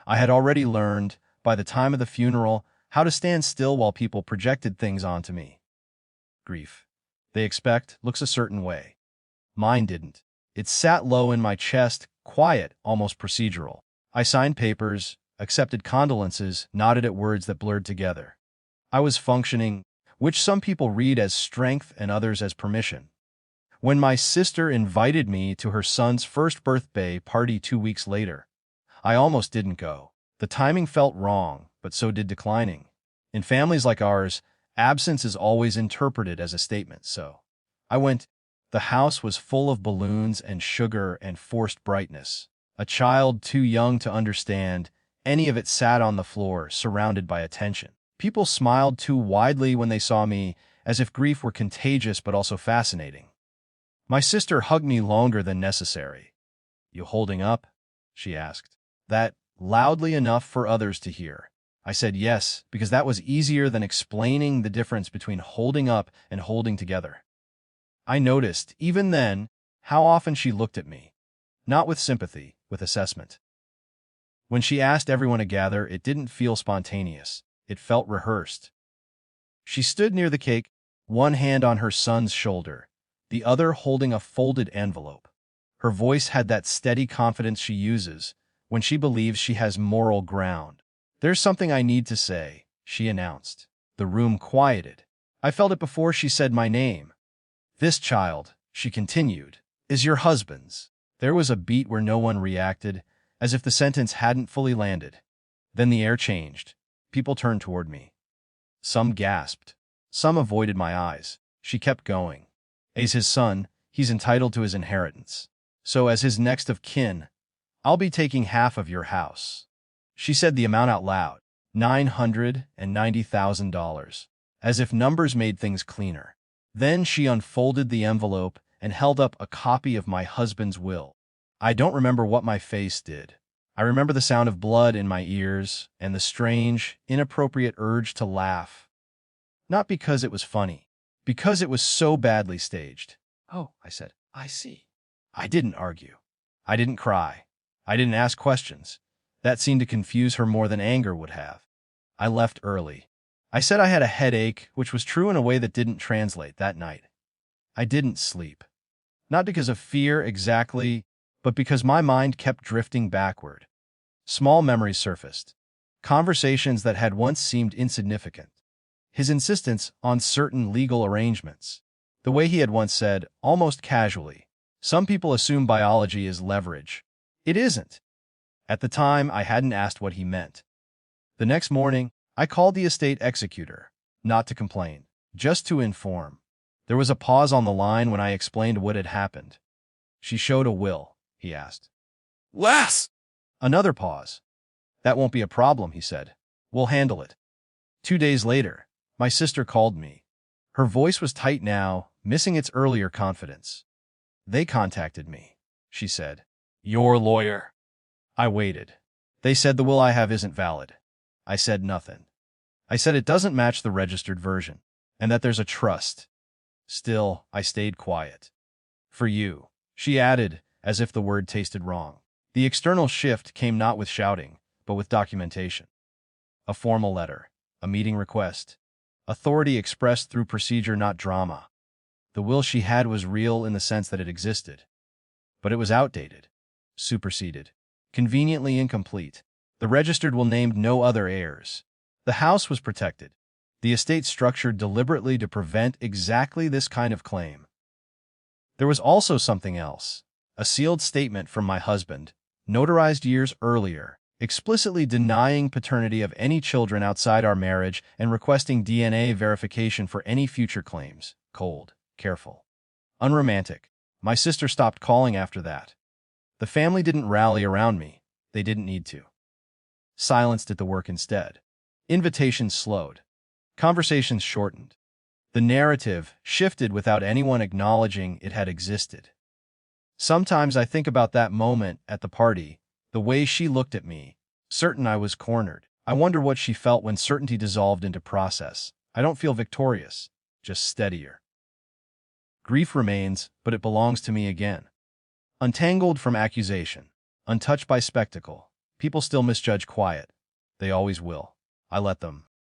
I had already learned, by the time of the funeral, how to stand still while people projected things onto me. Grief, they expect, looks a certain way. Mine didn't. It sat low in my chest, quiet, almost procedural. I signed papers, accepted condolences, nodded at words that blurred together. I was functioning, which some people read as strength and others as permission. When my sister invited me to her son's first birthday party 2 weeks later, I almost didn't go. The timing felt wrong, but so did declining. In families like ours, absence is always interpreted as a statement, so I went. The house was full of balloons and sugar and forced brightness. A child too young to understand any of it sat on the floor, surrounded by attention. People smiled too widely when they saw me, as if grief were contagious but also fascinating. My sister hugged me longer than necessary. "You holding up?" she asked. That loudly enough for others to hear. I said yes, because that was easier than explaining the difference between holding up and holding together. I noticed, even then, how often she looked at me. Not with sympathy, with assessment. When she asked everyone to gather, it didn't feel spontaneous. It felt rehearsed. She stood near the cake, one hand on her son's shoulder, the other holding a folded envelope. Her voice had that steady confidence she uses when she believes she has moral ground. "There's something I need to say," she announced. The room quieted. I felt it before she said my name. "This child," she continued, "is your husband's." There was a beat where no one reacted, as if the sentence hadn't fully landed. Then the air changed. People turned toward me. Some gasped. Some avoided my eyes. She kept going. "As his son, he's entitled to his inheritance. So as his next of kin, I'll be taking half of your house." She said the amount out loud, $990,000, as if numbers made things cleaner. Then she unfolded the envelope and held up a copy of my husband's will. I don't remember what my face did. I remember the sound of blood in my ears and the strange, inappropriate urge to laugh. Not because it was funny, because it was so badly staged. "Oh," I said, "I see." I didn't argue. I didn't cry. I didn't ask questions. That seemed to confuse her more than anger would have. I left early. I said I had a headache, which was true in a way that didn't translate that night. I didn't sleep. Not because of fear exactly, but because my mind kept drifting backward. Small memories surfaced. Conversations that had once seemed insignificant. His insistence on certain legal arrangements. The way he had once said, almost casually, "Some people assume biology is leverage. It isn't." At the time, I hadn't asked what he meant. The next morning, I called the estate executor, not to complain, just to inform. There was a pause on the line when I explained what had happened. "She showed a will," he asked. "Les!" Another pause. "That won't be a problem," he said. "We'll handle it." 2 days later, my sister called me. Her voice was tight now, missing its earlier confidence. "They contacted me," she said. "Your lawyer?" I waited. "They said the will I have isn't valid." I said nothing. I said it doesn't match the registered version, and that there's a trust. Still, I stayed quiet. "For you," she added, as if the word tasted wrong. The external shift came not with shouting, but with documentation. A formal letter, a meeting request, authority expressed through procedure, not drama. The will she had was real in the sense that it existed. But it was outdated, superseded, conveniently incomplete. The registered will named no other heirs. The house was protected. The estate structured deliberately to prevent exactly this kind of claim. There was also something else, a sealed statement from my husband, notarized years earlier, explicitly denying paternity of any children outside our marriage and requesting DNA verification for any future claims. Cold, careful, unromantic. My sister stopped calling after that. The family didn't rally around me. They didn't need to. Silence did the work instead. Invitations slowed. Conversations shortened. The narrative shifted without anyone acknowledging it had existed. Sometimes I think about that moment at the party, the way she looked at me, certain I was cornered. I wonder what she felt when certainty dissolved into process. I don't feel victorious, just steadier. Grief remains, but it belongs to me again. Untangled from accusation, untouched by spectacle, People still misjudge quiet. They always will. I let them.